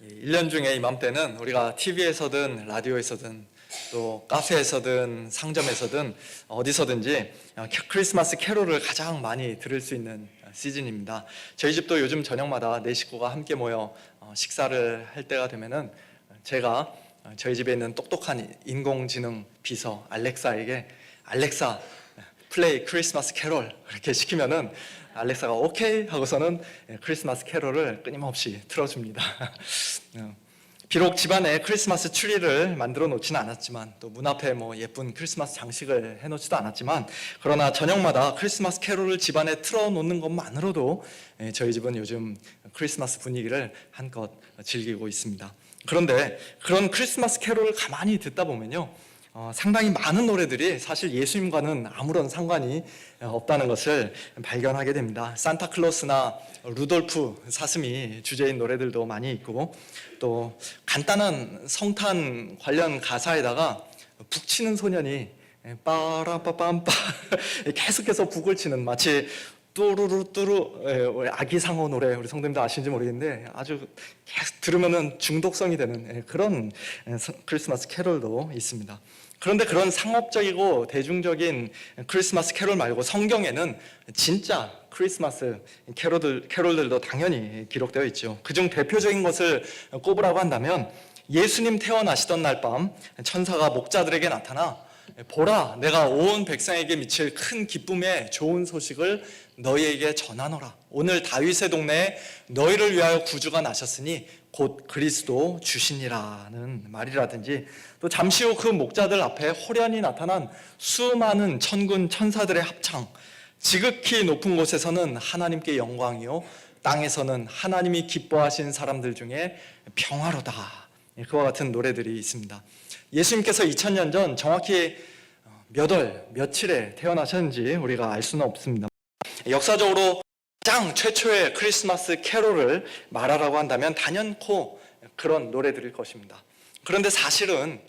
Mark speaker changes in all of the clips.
Speaker 1: 1년 중에 이맘때는 우리가 TV에서든 라디오에서든 또 카페에서든 상점에서든 어디서든지 크리스마스 캐롤을 가장 많이 들을 수 있는 시즌입니다. 저희 집도 요즘 저녁마다 네 식구가 함께 모여 식사를 할 때가 되면은 제가 저희 집에 있는 똑똑한 인공지능 비서 알렉사에게 알렉사 플레이 크리스마스 캐롤 이렇게 시키면은 알렉사가 오케이 하고서는 크리스마스 캐롤을 끊임없이 틀어줍니다. 비록 집안에 크리스마스 트리를 만들어 놓지는 않았지만 또 문 앞에 예쁜 크리스마스 장식을 해놓지도 않았지만 그러나 저녁마다 크리스마스 캐롤을 집안에 틀어놓는 것만으로도 저희 집은 요즘 크리스마스 분위기를 한껏 즐기고 있습니다. 그런데 그런 크리스마스 캐롤을 가만히 듣다 보면요, 상당히 많은 노래들이 사실 예수님과는 아무런 상관이 없다는 것을 발견하게 됩니다. 산타클로스나 루돌프 사슴이 주제인 노래들도 많이 있고, 또 간단한 성탄 관련 가사에다가 북치는 소년이 빠라빠빰빠 계속해서 북을 치는, 마치 뚜루루뚜루 아기상어 노래, 우리 성도님들 아시는지 모르겠는데 아주 계속 들으면 중독성이 되는 그런 크리스마스 캐롤도 있습니다. 그런데 그런 상업적이고 대중적인 크리스마스 캐롤 말고 성경에는 진짜 크리스마스 캐롤들도 당연히 기록되어 있죠. 그중 대표적인 것을 꼽으라고 한다면, 예수님 태어나시던 날 밤 천사가 목자들에게 나타나 보라, 내가 온 백성에게 미칠 큰 기쁨의 좋은 소식을 너희에게 전하노라. 오늘 다윗의 동네에 너희를 위하여 구주가 나셨으니 곧 그리스도 주시니라는 말이라든지, 또 잠시 후 그 목자들 앞에 호련히 나타난 수많은 천군 천사들의 합창, 지극히 높은 곳에서는 하나님께 영광이요 땅에서는 하나님이 기뻐하신 사람들 중에 평화로다. 그와 같은 노래들이 있습니다. 예수님께서 2000년 전 정확히 몇 월 며칠에 태어나셨는지 우리가 알 수는 없습니다. 역사적으로 가장 최초의 크리스마스 캐롤을 말하라고 한다면 단연코 그런 노래들일 것입니다. 그런데 사실은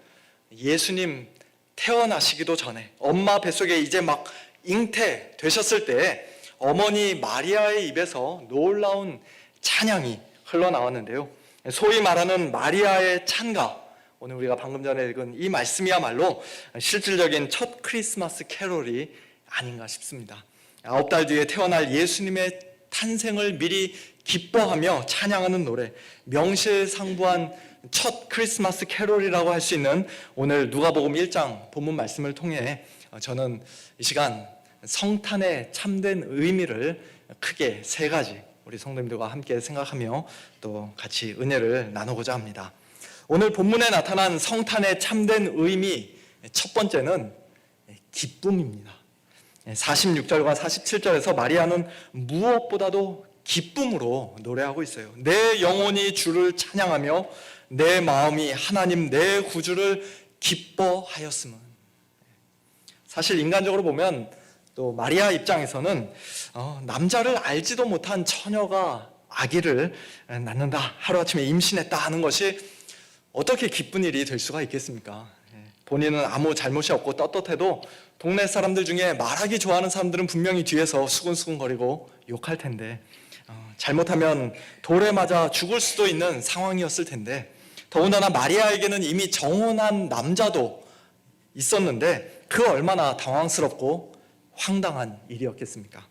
Speaker 1: 예수님 태어나시기도 전에 엄마 뱃속에 이제 막 잉태되셨을 때 어머니 마리아의 입에서 놀라운 찬양이 흘러나왔는데요, 소위 말하는 마리아의 찬가, 오늘 우리가 방금 전에 읽은 이 말씀이야말로 실질적인 첫 크리스마스 캐롤이 아닌가 싶습니다. 9달 뒤에 태어날 예수님의 탄생을 미리 기뻐하며 찬양하는 노래, 명실상부한 첫 크리스마스 캐롤이라고 할 수 있는 오늘 누가복음 1장 본문 말씀을 통해 저는 이 시간 성탄의 참된 의미를 크게 세 가지 우리 성도님들과 함께 생각하며 또 같이 은혜를 나누고자 합니다. 오늘 본문에 나타난 성탄의 참된 의미, 첫 번째는 기쁨입니다. 46절과 47절에서 마리아는 무엇보다도 기쁨으로 노래하고 있어요. 내 영혼이 주를 찬양하며 내 마음이 하나님 내 구주를 기뻐하였음은. 사실 인간적으로 보면 또 마리아 입장에서는 남자를 알지도 못한 처녀가 아기를 낳는다, 하루아침에 임신했다 하는 것이 어떻게 기쁜 일이 될 수가 있겠습니까? 본인은 아무 잘못이 없고 떳떳해도 동네 사람들 중에 말하기 좋아하는 사람들은 분명히 뒤에서 수근수근거리고 욕할 텐데, 잘못하면 돌에 맞아 죽을 수도 있는 상황이었을 텐데, 더군다나 마리아에게는 이미 정혼한 남자도 있었는데 그 얼마나 당황스럽고 황당한 일이었겠습니까?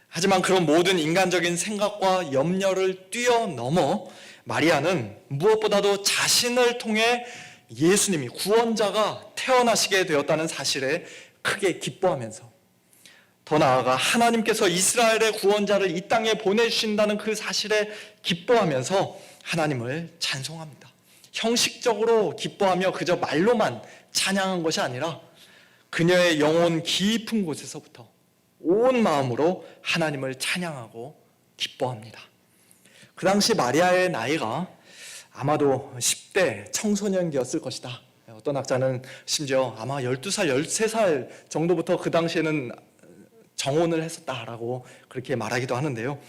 Speaker 1: 하지만 그런 모든 인간적인 생각과 염려를 뛰어넘어 마리아는 무엇보다도 자신을 통해 예수님이 구원자가 태어나시게 되었다는 사실에 크게 기뻐하면서, 더 나아가 하나님께서 이스라엘의 구원자를 이 땅에 보내주신다는 그 사실에 기뻐하면서 하나님을 찬송합니다. 형식적으로 기뻐하며 그저 말로만 찬양한 것이 아니라 그녀의 영혼 깊은 곳에서부터 온 마음으로 하나님을 찬양하고 기뻐합니다. 그 당시 마리아의 나이가 아마도 10대 청소년기였을 것이다. 어떤 학자는 심지어 아마 12살, 13살 정도부터 그 당시에는 정혼을 했었다라고 그렇게 말하기도 하는데요,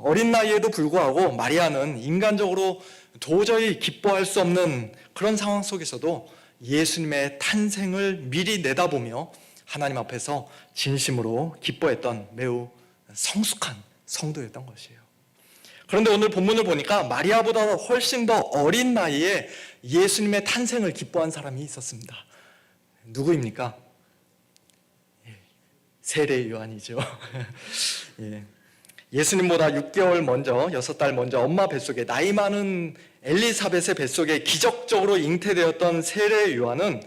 Speaker 1: 어린 나이에도 불구하고 마리아는 인간적으로 도저히 기뻐할 수 없는 그런 상황 속에서도 예수님의 탄생을 미리 내다보며 하나님 앞에서 진심으로 기뻐했던 매우 성숙한 성도였던 것이에요. 그런데 오늘 본문을 보니까 마리아보다 훨씬 더 어린 나이에 예수님의 탄생을 기뻐한 사람이 있었습니다. 누구입니까? 세례 요한이죠. 예수님보다 6개월 먼저, 6달 먼저 엄마 뱃속에, 나이 많은 엘리사벳의 뱃속에 기적적으로 잉태되었던 세례 요한은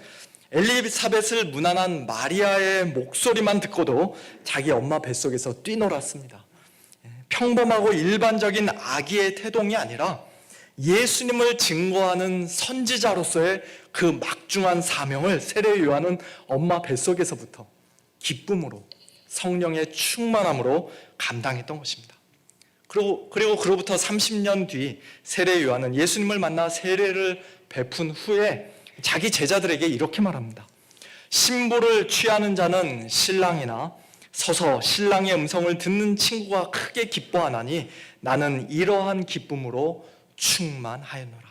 Speaker 1: 엘리사벳을 문안한 마리아의 목소리만 듣고도 자기 엄마 뱃속에서 뛰놀았습니다. 평범하고 일반적인 아기의 태동이 아니라 예수님을 증거하는 선지자로서의 그 막중한 사명을 세례 요한은 엄마 뱃속에서부터 기쁨으로, 성령의 충만함으로 감당했던 것입니다. 그리고 그로부터 30년 뒤 세례 요한은 예수님을 만나 세례를 베푼 후에 자기 제자들에게 이렇게 말합니다. 신부를 취하는 자는 신랑이나 서서 신랑의 음성을 듣는 친구가 크게 기뻐하나니 나는 이러한 기쁨으로 충만하였노라.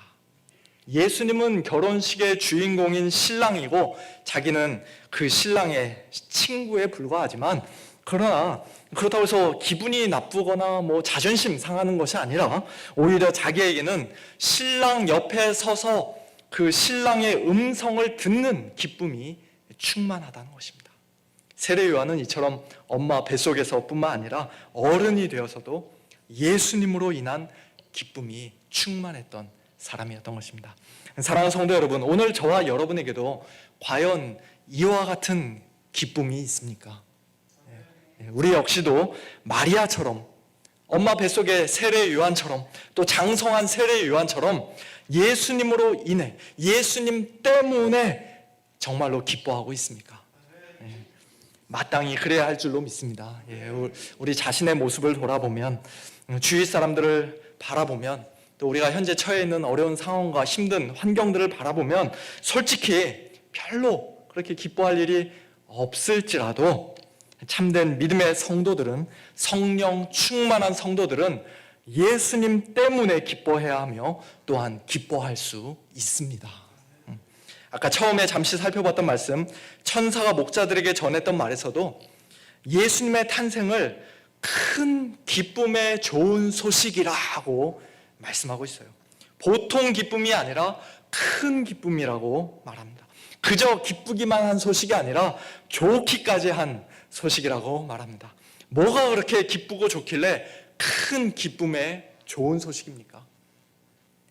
Speaker 1: 예수님은 결혼식의 주인공인 신랑이고 자기는 그 신랑의 친구에 불과하지만, 그러나 그렇다고 해서 기분이 나쁘거나 자존심 상하는 것이 아니라 오히려 자기에게는 신랑 옆에 서서 그 신랑의 음성을 듣는 기쁨이 충만하다는 것입니다. 세례 요한은 이처럼 엄마 뱃속에서 뿐만 아니라 어른이 되어서도 예수님으로 인한 기쁨이 충만했던 사람이었던 것입니다. 사랑하는 성도 여러분, 오늘 저와 여러분에게도 과연 이와 같은 기쁨이 있습니까? 우리 역시도 마리아처럼, 엄마 뱃속의 세례 요한처럼, 또 장성한 세례 요한처럼 예수님으로 인해, 예수님 때문에 정말로 기뻐하고 있습니까? 마땅히 그래야 할 줄로 믿습니다. 우리 자신의 모습을 돌아보면, 주위 사람들을 바라보면, 또 우리가 현재 처해 있는 어려운 상황과 힘든 환경들을 바라보면 솔직히 별로 그렇게 기뻐할 일이 없을지라도 참된 믿음의 성도들은, 성령 충만한 성도들은 예수님 때문에 기뻐해야 하며 또한 기뻐할 수 있습니다. 아까 처음에 잠시 살펴봤던 말씀, 천사가 목자들에게 전했던 말에서도 예수님의 탄생을 큰 기쁨의 좋은 소식이라고 말씀하고 있어요. 보통 기쁨이 아니라 큰 기쁨이라고 말합니다. 그저 기쁘기만 한 소식이 아니라 좋기까지 한 소식이라고 말합니다. 뭐가 그렇게 기쁘고 좋길래 큰 기쁨의 좋은 소식입니까?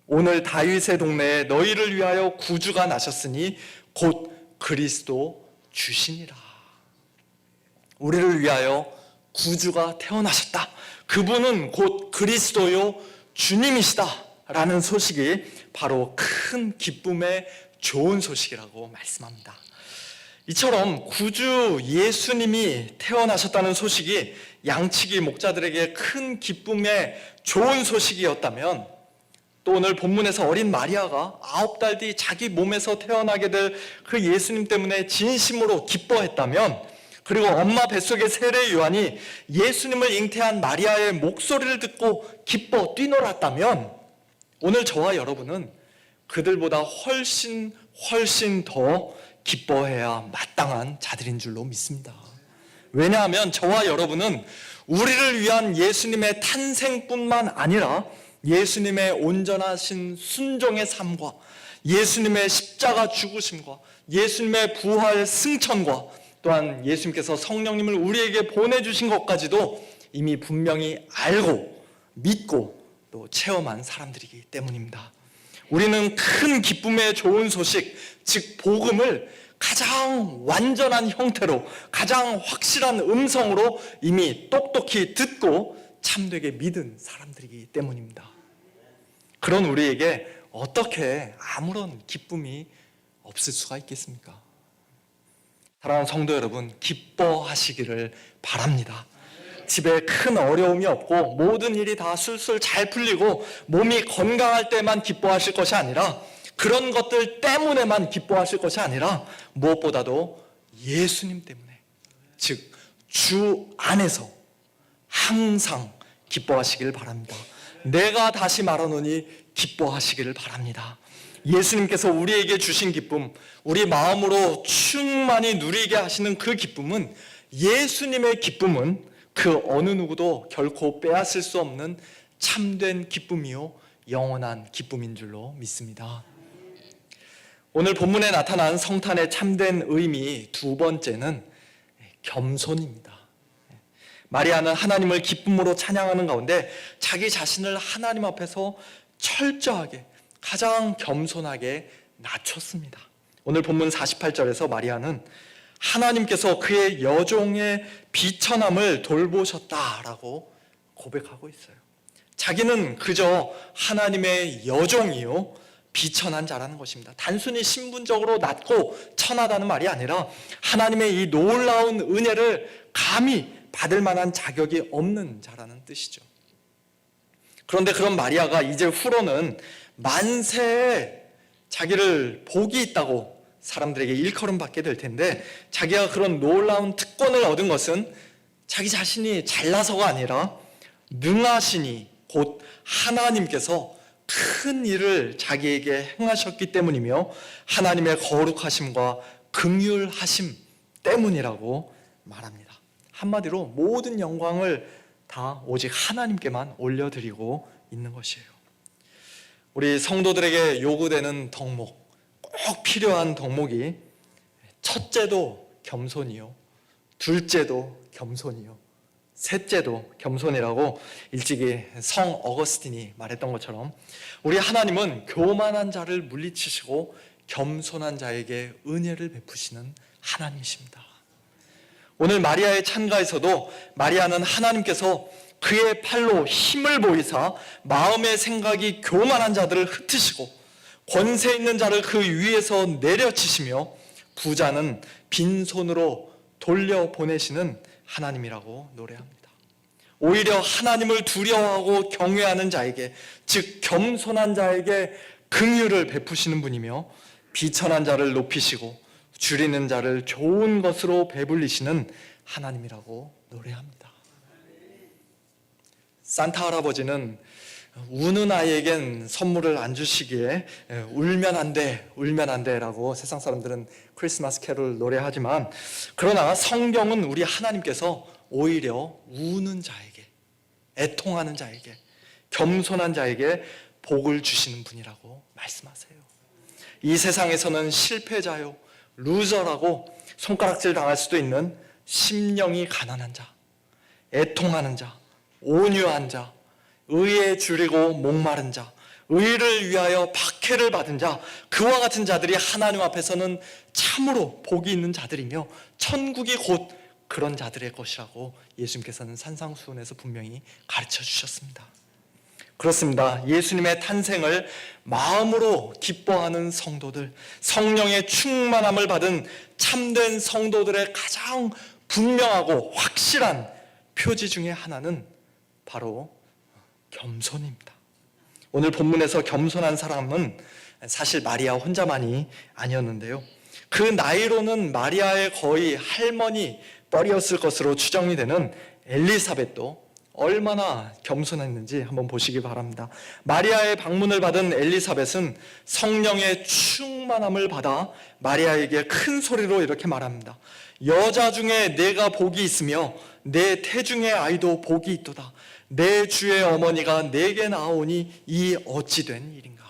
Speaker 1: 오늘 다윗의 동네에 너희를 위하여 구주가 나셨으니 곧 그리스도 주시니라. 우리를 위하여 구주가 태어나셨다. 그분은 곧 그리스도요 주님이시다 라는 소식이 바로 큰 기쁨의 좋은 소식이라고 말씀합니다. 이처럼 구주 예수님이 태어나셨다는 소식이 양치기 목자들에게 큰 기쁨의 좋은 소식이었다면, 또 오늘 본문에서 어린 마리아가 9달 뒤 자기 몸에서 태어나게 될 그 예수님 때문에 진심으로 기뻐했다면, 그리고 엄마 뱃속의 세례 요한이 예수님을 잉태한 마리아의 목소리를 듣고 기뻐 뛰놀았다면, 오늘 저와 여러분은 그들보다 훨씬 더 기뻐해야 마땅한 자들인 줄로 믿습니다. 왜냐하면 저와 여러분은 우리를 위한 예수님의 탄생뿐만 아니라 예수님의 온전하신 순종의 삶과 예수님의 십자가 죽으심과 예수님의 부활 승천과 또한 예수님께서 성령님을 우리에게 보내주신 것까지도 이미 분명히 알고 믿고 또 체험한 사람들이기 때문입니다. 우리는 큰 기쁨의 좋은 소식, 즉 복음을 가장 완전한 형태로, 가장 확실한 음성으로 이미 똑똑히 듣고 참되게 믿은 사람들이기 때문입니다. 그런 우리에게 어떻게 아무런 기쁨이 없을 수가 있겠습니까? 사랑하는 성도 여러분, 기뻐하시기를 바랍니다. 집에 큰 어려움이 없고 모든 일이 다 술술 잘 풀리고 몸이 건강할 때만 기뻐하실 것이 아니라, 그런 것들 때문에만 기뻐하실 것이 아니라 무엇보다도 예수님 때문에, 즉 주 안에서 항상 기뻐하시길 바랍니다. 내가 다시 말하노니 기뻐하시기를 바랍니다. 예수님께서 우리에게 주신 기쁨, 우리 마음으로 충만히 누리게 하시는 그 기쁨은, 예수님의 기쁨은 그 어느 누구도 결코 빼앗을 수 없는 참된 기쁨이요 영원한 기쁨인 줄로 믿습니다. 오늘 본문에 나타난 성탄의 참된 의미 두 번째는 겸손입니다. 마리아는 하나님을 기쁨으로 찬양하는 가운데 자기 자신을 하나님 앞에서 철저하게 가장 겸손하게 낮췄습니다. 오늘 본문 48절에서 마리아는 하나님께서 그의 여종의 비천함을 돌보셨다라고 고백하고 있어요. 자기는 그저 하나님의 여종이요 비천한 자라는 것입니다. 단순히 신분적으로 낮고 천하다는 말이 아니라 하나님의 이 놀라운 은혜를 감히 받을 만한 자격이 없는 자라는 뜻이죠. 그런데 그런 마리아가 이제 후로는 만세에 자기를 복이 있다고 사람들에게 일컬음 받게 될 텐데, 자기가 그런 놀라운 특권을 얻은 것은 자기 자신이 잘나서가 아니라 능하시니 곧 하나님께서 큰 일을 자기에게 행하셨기 때문이며 하나님의 거룩하심과 긍휼하심 때문이라고 말합니다. 한마디로 모든 영광을 다 오직 하나님께만 올려드리고 있는 것이에요. 우리 성도들에게 요구되는 덕목, 꼭 필요한 덕목이 첫째도 겸손이요, 둘째도 겸손이요, 셋째도 겸손이라고 일찍이 성 어거스틴이 말했던 것처럼 우리 하나님은 교만한 자를 물리치시고 겸손한 자에게 은혜를 베푸시는 하나님이십니다. 오늘 마리아의 찬가에서도 마리아는 하나님께서 그의 팔로 힘을 보이사 마음의 생각이 교만한 자들을 흩으시고 권세 있는 자를 그 위에서 내려치시며 부자는 빈손으로 돌려보내시는 하나님이라고 노래합니다. 오히려 하나님을 두려워하고 경외하는 자에게, 즉 겸손한 자에게 긍휼을 베푸시는 분이며 비천한 자를 높이시고 줄이는 자를 좋은 것으로 배불리시는 하나님이라고 노래합니다. 산타 할아버지는 우는 아이에겐 선물을 안 주시기에 울면 안 돼, 울면 안 돼라고 세상 사람들은 크리스마스 캐롤 노래하지만, 그러나 성경은 우리 하나님께서 오히려 우는 자에게, 애통하는 자에게, 겸손한 자에게 복을 주시는 분이라고 말씀하세요. 이 세상에서는 실패자요, 루저라고 손가락질 당할 수도 있는 심령이 가난한 자, 애통하는 자, 온유한 자, 의에 줄이고 목마른 자, 의를 위하여 박해를 받은 자, 그와 같은 자들이 하나님 앞에서는 참으로 복이 있는 자들이며 천국이 곧 그런 자들의 것이라고 예수님께서는 산상수훈에서 분명히 가르쳐 주셨습니다. 그렇습니다. 예수님의 탄생을 마음으로 기뻐하는 성도들, 성령의 충만함을 받은 참된 성도들의 가장 분명하고 확실한 표지 중에 하나는 바로 겸손입니다. 오늘 본문에서 겸손한 사람은 사실 마리아 혼자만이 아니었는데요, 그 나이로는 마리아의 거의 할머니 뻘이었을 것으로 추정이 되는 엘리사벳도 얼마나 겸손했는지 한번 보시기 바랍니다. 마리아의 방문을 받은 엘리사벳은 성령의 충만함을 받아 마리아에게 큰 소리로 이렇게 말합니다. 여자 중에 내가 복이 있으며 내 태중의 아이도 복이 있도다. 내 주의 어머니가 내게 나오니 이 어찌된 일인가.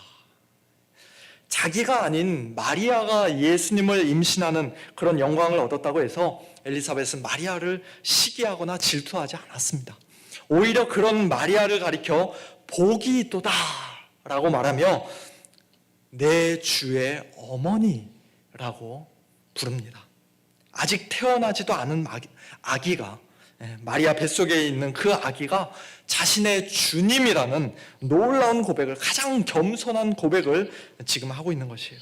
Speaker 1: 자기가 아닌 마리아가 예수님을 임신하는 그런 영광을 얻었다고 해서 엘리사벳은 마리아를 시기하거나 질투하지 않았습니다. 오히려 그런 마리아를 가리켜 복이 있도다 라고 말하며 내 주의 어머니라고 부릅니다. 아직 태어나지도 않은 아기가, 마리아 뱃속에 있는 그 아기가 자신의 주님이라는 놀라운 고백을, 가장 겸손한 고백을 지금 하고 있는 것이에요.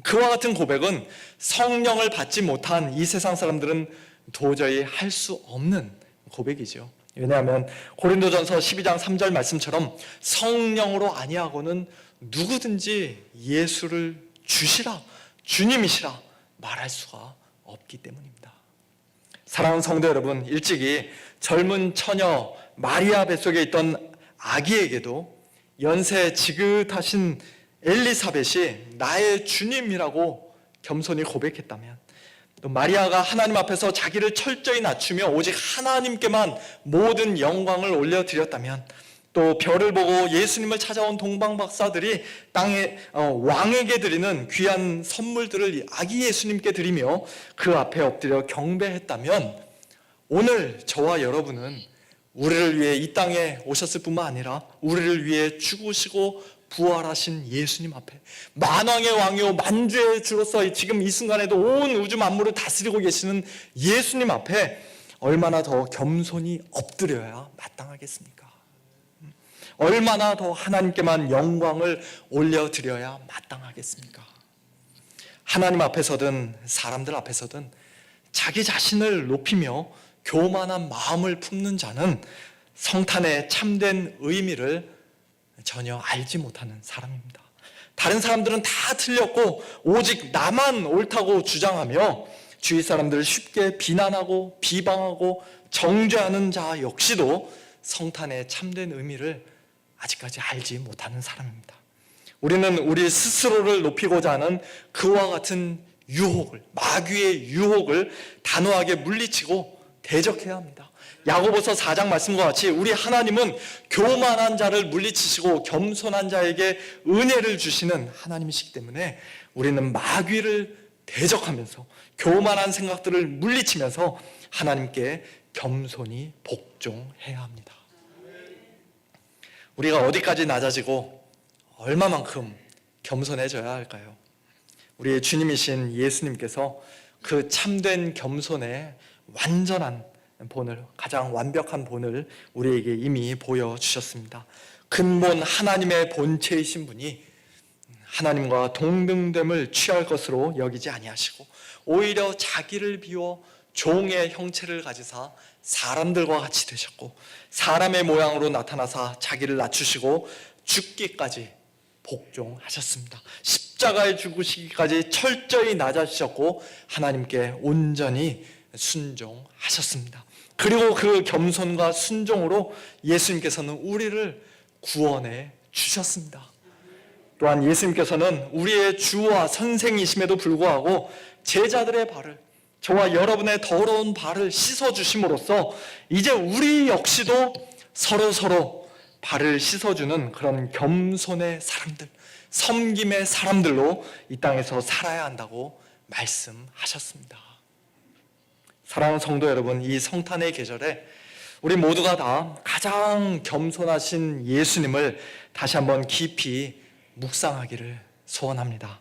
Speaker 1: 그와 같은 고백은 성령을 받지 못한 이 세상 사람들은 도저히 할 수 없는 고백이죠. 왜냐하면 고린도전서 12장 3절 말씀처럼 성령으로 아니하고는 누구든지 예수를 주시라, 주님이시라 말할 수가 없기 때문입니다. 사랑하는 성도 여러분, 일찍이 젊은 처녀 마리아 뱃속에 있던 아기에게도 연세 지긋하신 엘리사벳이 나의 주님이라고 겸손히 고백했다면, 또 마리아가 하나님 앞에서 자기를 철저히 낮추며 오직 하나님께만 모든 영광을 올려드렸다면, 또 별을 보고 예수님을 찾아온 동방박사들이 땅에 왕에게 드리는 귀한 선물들을 아기 예수님께 드리며 그 앞에 엎드려 경배했다면, 오늘 저와 여러분은 우리를 위해 이 땅에 오셨을 뿐만 아니라 우리를 위해 죽으시고 부활하신 예수님 앞에, 만왕의 왕이요 만주의 주로서 지금 이 순간에도 온 우주 만물을 다스리고 계시는 예수님 앞에 얼마나 더 겸손히 엎드려야 마땅하겠습니까? 얼마나 더 하나님께만 영광을 올려드려야 마땅하겠습니까? 하나님 앞에서든 사람들 앞에서든 자기 자신을 높이며 교만한 마음을 품는 자는 성탄의 참된 의미를 전혀 알지 못하는 사람입니다. 다른 사람들은 다 틀렸고 오직 나만 옳다고 주장하며 주위 사람들을 쉽게 비난하고 비방하고 정죄하는 자 역시도 성탄의 참된 의미를 아직까지 알지 못하는 사람입니다. 우리는 우리 스스로를 높이고자 하는 그와 같은 유혹을, 마귀의 유혹을 단호하게 물리치고 대적해야 합니다. 야고보서 4장 말씀과 같이 우리 하나님은 교만한 자를 물리치시고 겸손한 자에게 은혜를 주시는 하나님이시기 때문에 우리는 마귀를 대적하면서 교만한 생각들을 물리치면서 하나님께 겸손히 복종해야 합니다. 우리가 어디까지 낮아지고 얼마만큼 겸손해져야 할까요? 우리의 주님이신 예수님께서 그 참된 겸손의 완전한 본을, 가장 완벽한 본을 우리에게 이미 보여주셨습니다. 근본 하나님의 본체이신 분이 하나님과 동등됨을 취할 것으로 여기지 아니하시고 오히려 자기를 비워 종의 형체를 가지사 사람들과 같이 되셨고 사람의 모양으로 나타나사 자기를 낮추시고 죽기까지 복종하셨습니다. 십자가에 죽으시기까지 철저히 낮아지셨고 하나님께 온전히 순종하셨습니다. 그리고 그 겸손과 순종으로 예수님께서는 우리를 구원해 주셨습니다. 또한 예수님께서는 우리의 주와 선생이심에도 불구하고 제자들의 발을, 저와 여러분의 더러운 발을 씻어주심으로써 이제 우리 역시도 서로 발을 씻어주는 그런 겸손의 사람들, 섬김의 사람들로 이 땅에서 살아야 한다고 말씀하셨습니다. 사랑하는 성도 여러분, 이 성탄의 계절에 우리 모두가 다 가장 겸손하신 예수님을 다시 한번 깊이 묵상하기를 소원합니다.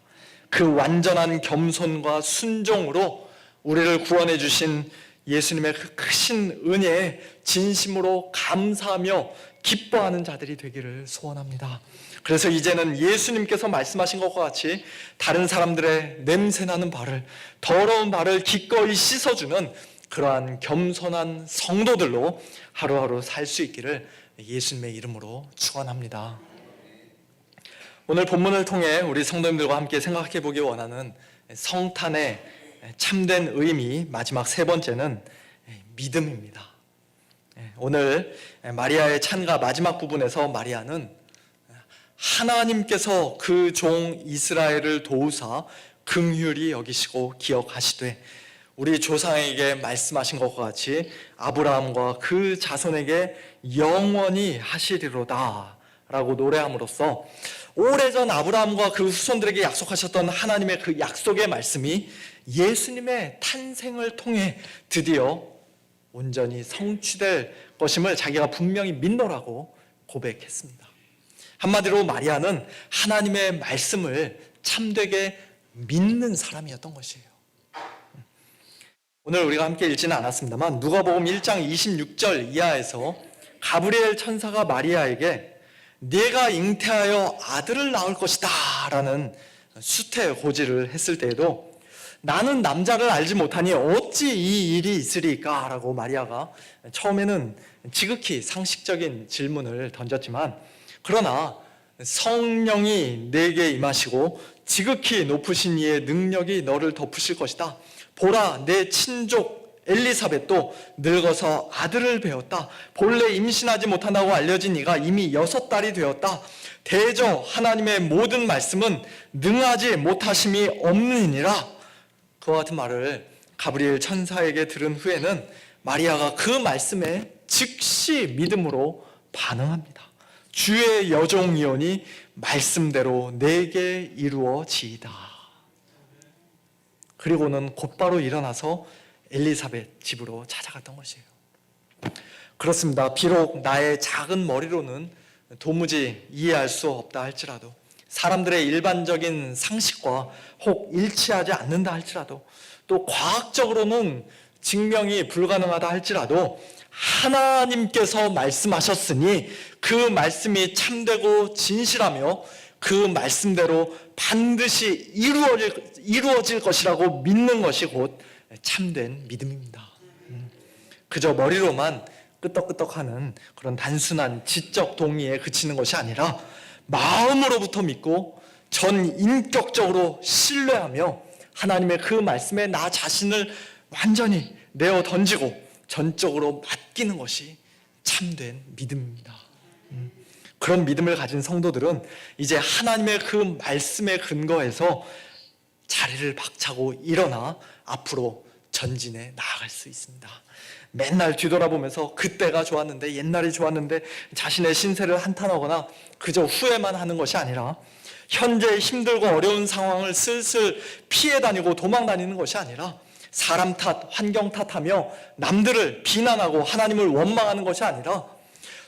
Speaker 1: 그 완전한 겸손과 순종으로 우리를 구원해 주신 예수님의 그 크신 은혜에 진심으로 감사하며 기뻐하는 자들이 되기를 소원합니다. 그래서 이제는 예수님께서 말씀하신 것과 같이 다른 사람들의 냄새나는 발을, 더러운 발을 기꺼이 씻어주는 그러한 겸손한 성도들로 하루하루 살 수 있기를 예수님의 이름으로 축원합니다. 오늘 본문을 통해 우리 성도님들과 함께 생각해 보기 원하는 성탄의 참된 의미, 마지막 세 번째는 믿음입니다. 오늘 마리아의 찬가 마지막 부분에서 마리아는 하나님께서 그 종 이스라엘을 도우사 긍휼히 여기시고 기억하시되 우리 조상에게 말씀하신 것과 같이 아브라함과 그 자손에게 영원히 하시리로다 라고 노래함으로써 오래전 아브라함과 그 후손들에게 약속하셨던 하나님의 그 약속의 말씀이 예수님의 탄생을 통해 드디어 온전히 성취될 것임을 자기가 분명히 믿노라고 고백했습니다. 한마디로 마리아는 하나님의 말씀을 참되게 믿는 사람이었던 것이에요. 오늘 우리가 함께 읽지는 않았습니다만 누가복음 1장 26절 이하에서 가브리엘 천사가 마리아에게 네가 잉태하여 아들을 낳을 것이다 라는 수태고지를 했을 때에도 나는 남자를 알지 못하니 어찌 이 일이 있으리까 라고 마리아가 처음에는 지극히 상식적인 질문을 던졌지만, 그러나 성령이 내게 임하시고 지극히 높으신 이의 능력이 너를 덮으실 것이다. 보라, 내 친족 엘리사벳도 늙어서 아들을 배웠다. 본래 임신하지 못한다고 알려진 이가 이미 6달이 되었다. 대저 하나님의 모든 말씀은 능하지 못하심이 없느니라. 그와 같은 말을 가브리엘 천사에게 들은 후에는 마리아가 그 말씀에 즉시 믿음으로 반응합니다. 주의 여종이오니 말씀대로 내게 이루어지이다. 그리고는 곧바로 일어나서 엘리사벳 집으로 찾아갔던 것이에요. 그렇습니다. 비록 나의 작은 머리로는 도무지 이해할 수 없다 할지라도, 사람들의 일반적인 상식과 혹 일치하지 않는다 할지라도, 또 과학적으로는 증명이 불가능하다 할지라도 하나님께서 말씀하셨으니 그 말씀이 참되고 진실하며 그 말씀대로 반드시 이루어질 것이라고 믿는 것이 곧 참된 믿음입니다. 그저 머리로만 끄떡끄떡하는 그런 단순한 지적 동의에 그치는 것이 아니라 마음으로부터 믿고 전 인격적으로 신뢰하며 하나님의 그 말씀에 나 자신을 완전히 내어 던지고 전적으로 맡기는 것이 참된 믿음입니다. 그런 믿음을 가진 성도들은 이제 하나님의 그 말씀에 근거해서 자리를 박차고 일어나 앞으로 전진해 나아갈 수 있습니다. 맨날 뒤돌아보면서 그때가 좋았는데, 옛날이 좋았는데 자신의 신세를 한탄하거나 그저 후회만 하는 것이 아니라 현재 힘들고 어려운 상황을 슬슬 피해 다니고 도망 다니는 것이 아니라 사람 탓, 환경 탓하며 남들을 비난하고 하나님을 원망하는 것이 아니라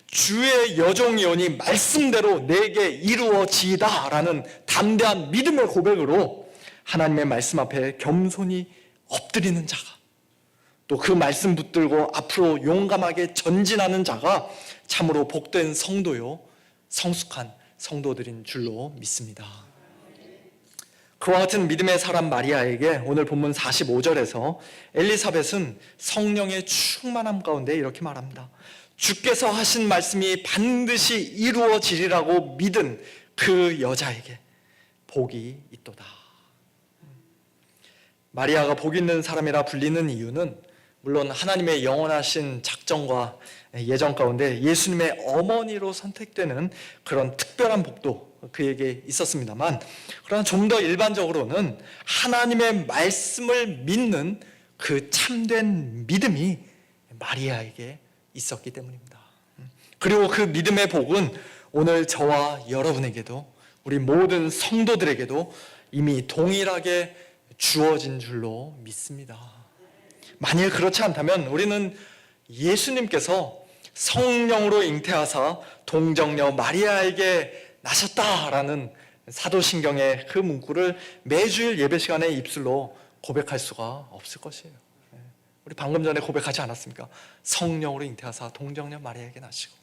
Speaker 1: 주의 여종이오니 말씀대로 내게 이루어지이다 라는 담대한 믿음의 고백으로 하나님의 말씀 앞에 겸손히 엎드리는 자가, 또 그 말씀 붙들고 앞으로 용감하게 전진하는 자가 참으로 복된 성도요 성숙한 성도들인 줄로 믿습니다. 그와 같은 믿음의 사람 마리아에게 오늘 본문 45절에서 엘리사벳은 성령의 충만함 가운데 이렇게 말합니다. 주께서 하신 말씀이 반드시 이루어지리라고 믿은 그 여자에게 복이 있도다. 마리아가 복 있는 사람이라 불리는 이유는 물론 하나님의 영원하신 작정과 예정 가운데 예수님의 어머니로 선택되는 그런 특별한 복도 그에게 있었습니다만, 그러나 좀 더 일반적으로는 하나님의 말씀을 믿는 그 참된 믿음이 마리아에게 있었기 때문입니다. 그리고 그 믿음의 복은 오늘 저와 여러분에게도, 우리 모든 성도들에게도 이미 동일하게 주어진 줄로 믿습니다. 만일 그렇지 않다면 우리는 예수님께서 성령으로 잉태하사 동정녀 마리아에게 나셨다라는 사도신경의 그 문구를 매주일 예배 시간에 입술로 고백할 수가 없을 것이에요. 우리 방금 전에 고백하지 않았습니까? 성령으로 잉태하사 동정녀 마리아에게 나시고.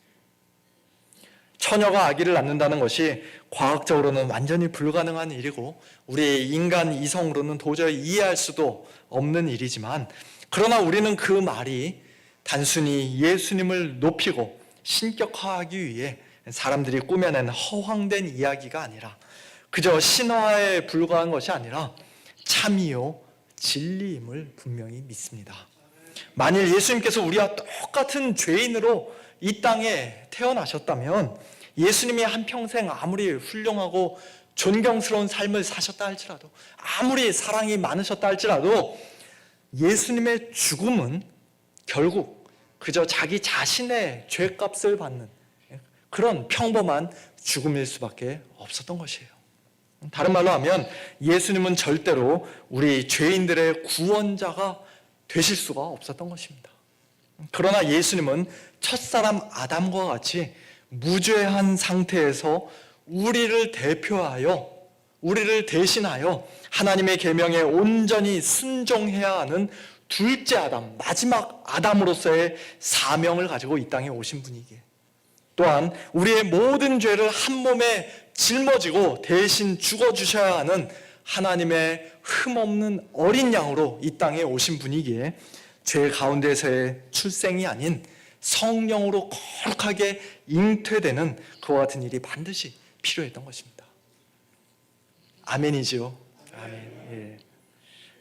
Speaker 1: 처녀가 아기를 낳는다는 것이 과학적으로는 완전히 불가능한 일이고 우리의 인간 이성으로는 도저히 이해할 수도 없는 일이지만, 그러나 우리는 그 말이 단순히 예수님을 높이고 신격화하기 위해 사람들이 꾸며낸 허황된 이야기가 아니라, 그저 신화에 불과한 것이 아니라 참이요 진리임을 분명히 믿습니다. 만일 예수님께서 우리와 똑같은 죄인으로 이 땅에 태어나셨다면, 예수님이 한평생 아무리 훌륭하고 존경스러운 삶을 사셨다 할지라도, 아무리 사랑이 많으셨다 할지라도 예수님의 죽음은 결국 그저 자기 자신의 죄값을 받는 그런 평범한 죽음일 수밖에 없었던 것이에요. 다른 말로 하면 예수님은 절대로 우리 죄인들의 구원자가 되실 수가 없었던 것입니다. 그러나 예수님은 첫사람 아담과 같이 무죄한 상태에서 우리를 대표하여, 우리를 대신하여 하나님의 계명에 온전히 순종해야 하는 둘째 아담, 마지막 아담으로서의 사명을 가지고 이 땅에 오신 분이기에, 또한 우리의 모든 죄를 한 몸에 짊어지고 대신 죽어주셔야 하는 하나님의 흠없는 어린 양으로 이 땅에 오신 분이기에 죄 가운데서의 출생이 아닌 성령으로 거룩하게 잉태되는 그와 같은 일이 반드시 필요했던 것입니다. 아멘이지요. 아멘. 예.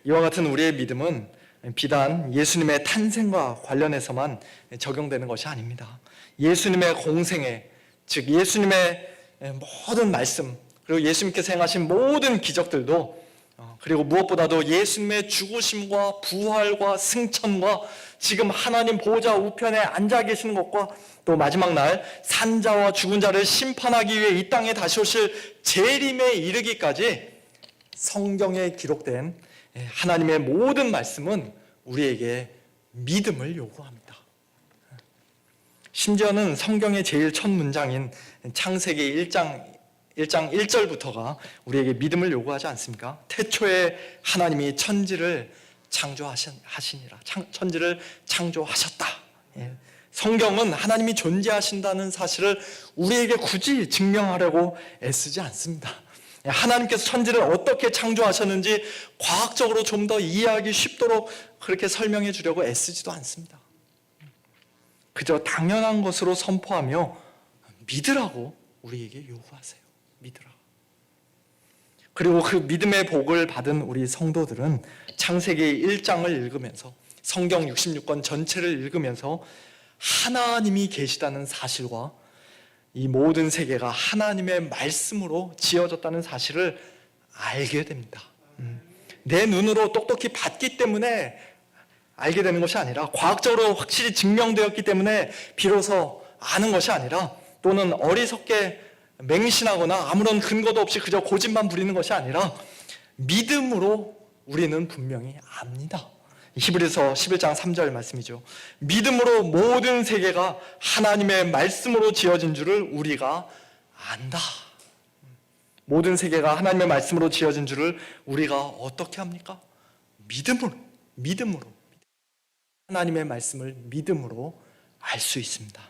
Speaker 1: 이와 같은 우리의 믿음은 비단 예수님의 탄생과 관련해서만 적용되는 것이 아닙니다. 예수님의 공생애, 즉 예수님의 모든 말씀, 그리고 예수님께서 행하신 모든 기적들도 그리고 무엇보다도 예수님의 죽으심과 부활과 승천과 지금 하나님 보좌 우편에 앉아 계시는 것과 또 마지막 날 산자와 죽은 자를 심판하기 위해 이 땅에 다시 오실 재림에 이르기까지 성경에 기록된 하나님의 모든 말씀은 우리에게 믿음을 요구합니다. 심지어는 성경의 제일 첫 문장인 창세기 1장 1절부터가 우리에게 믿음을 요구하지 않습니까? 태초에 하나님이 천지를 창조하시니라. 천지를 창조하셨다. 성경은 하나님이 존재하신다는 사실을 우리에게 굳이 증명하려고 애쓰지 않습니다. 하나님께서 천지를 어떻게 창조하셨는지 과학적으로 좀 더 이해하기 쉽도록 그렇게 설명해 주려고 애쓰지도 않습니다. 그저 당연한 것으로 선포하며 믿으라고 우리에게 요구하세요. 믿으라. 그리고 그 믿음의 복을 받은 우리 성도들은 창세기 1장을 읽으면서 성경 66권 전체를 읽으면서 하나님이 계시다는 사실과 이 모든 세계가 하나님의 말씀으로 지어졌다는 사실을 알게 됩니다. 내 눈으로 똑똑히 봤기 때문에 알게 되는 것이 아니라, 과학적으로 확실히 증명되었기 때문에 비로소 아는 것이 아니라, 또는 어리석게 맹신하거나 아무런 근거도 없이 그저 고집만 부리는 것이 아니라 믿음으로 우리는 분명히 압니다. 히브리서 11장 3절 말씀이죠. 믿음으로 모든 세계가 하나님의 말씀으로 지어진 줄을 우리가 안다. 모든 세계가 하나님의 말씀으로 지어진 줄을 우리가 어떻게 합니까? 믿음으로 하나님의 말씀을 믿음으로 알 수 있습니다.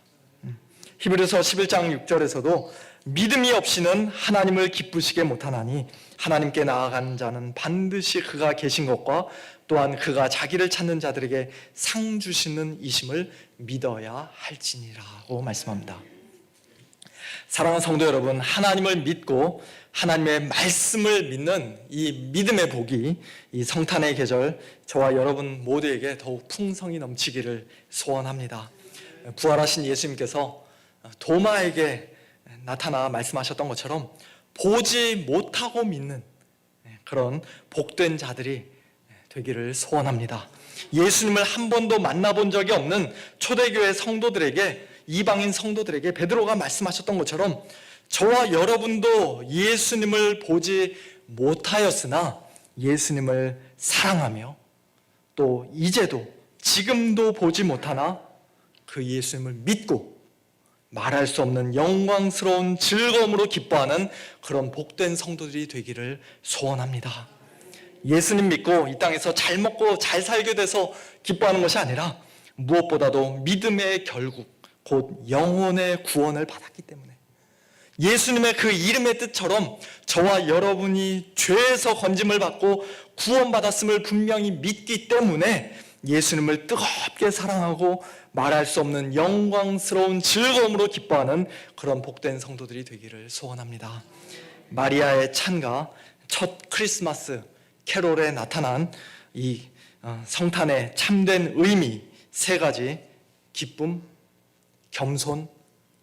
Speaker 1: 히브리서 11장 6절에서도 믿음이 없이는 하나님을 기쁘시게 못하나니 하나님께 나아가는 자는 반드시 그가 계신 것과 또한 그가 자기를 찾는 자들에게 상 주시는 이심을 믿어야 할지니라고 말씀합니다. 사랑하는 성도 여러분, 하나님을 믿고 하나님의 말씀을 믿는 이 믿음의 복이 이 성탄의 계절 저와 여러분 모두에게 더욱 풍성이 넘치기를 소원합니다. 부활하신 예수님께서 도마에게 나타나 말씀하셨던 것처럼 보지 못하고 믿는 그런 복된 자들이 되기를 소원합니다. 예수님을 한 번도 만나본 적이 없는 초대교회 성도들에게, 이방인 성도들에게 베드로가 말씀하셨던 것처럼 저와 여러분도 예수님을 보지 못하였으나 예수님을 사랑하며 또 이제도 지금도 보지 못하나 그 예수님을 믿고 말할 수 없는 영광스러운 즐거움으로 기뻐하는 그런 복된 성도들이 되기를 소원합니다. 예수님 믿고 이 땅에서 잘 먹고 잘 살게 돼서 기뻐하는 것이 아니라 무엇보다도 믿음의 결국 곧 영혼의 구원을 받았기 때문에, 예수님의 그 이름의 뜻처럼 저와 여러분이 죄에서 건짐을 받고 구원받았음을 분명히 믿기 때문에 예수님을 뜨겁게 사랑하고 말할 수 없는 영광스러운 즐거움으로 기뻐하는 그런 복된 성도들이 되기를 소원합니다. 마리아의 찬가, 첫 크리스마스 캐롤에 나타난 이 성탄의 참된 의미 세 가지, 기쁨, 겸손,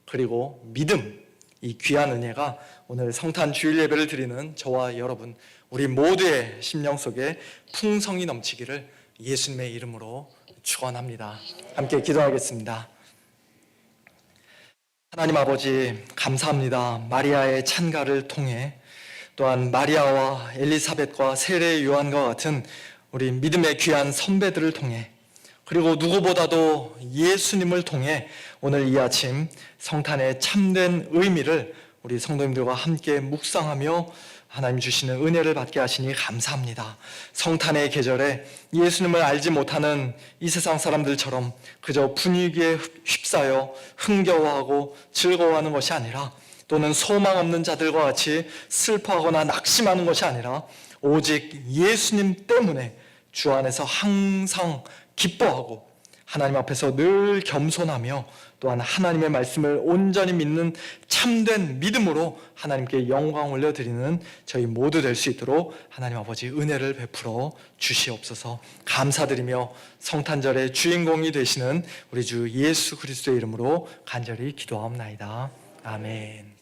Speaker 1: 그리고 믿음, 이 귀한 은혜가 오늘 성탄 주일 예배를 드리는 저와 여러분 우리 모두의 심령 속에 풍성이 넘치기를 예수님의 이름으로 축원합니다. 함께 기도하겠습니다. 하나님 아버지, 감사합니다. 마리아의 찬가를 통해 또한 마리아와 엘리사벳과 세례 요한과 같은 우리 믿음의 귀한 선배들을 통해, 그리고 누구보다도 예수님을 통해 오늘 이 아침 성탄의 참된 의미를 우리 성도님들과 함께 묵상하며 하나님 주시는 은혜를 받게 하시니 감사합니다. 성탄의 계절에 예수님을 알지 못하는 이 세상 사람들처럼 그저 분위기에 휩싸여 흥겨워하고 즐거워하는 것이 아니라, 또는 소망 없는 자들과 같이 슬퍼하거나 낙심하는 것이 아니라 오직 예수님 때문에 주 안에서 항상 기뻐하고 하나님 앞에서 늘 겸손하며 또한 하나님의 말씀을 온전히 믿는 참된 믿음으로 하나님께 영광 올려드리는 저희 모두 될 수 있도록 하나님 아버지 은혜를 베풀어 주시옵소서. 감사드리며 성탄절의 주인공이 되시는 우리 주 예수 그리스도의 이름으로 간절히 기도하옵나이다. 아멘.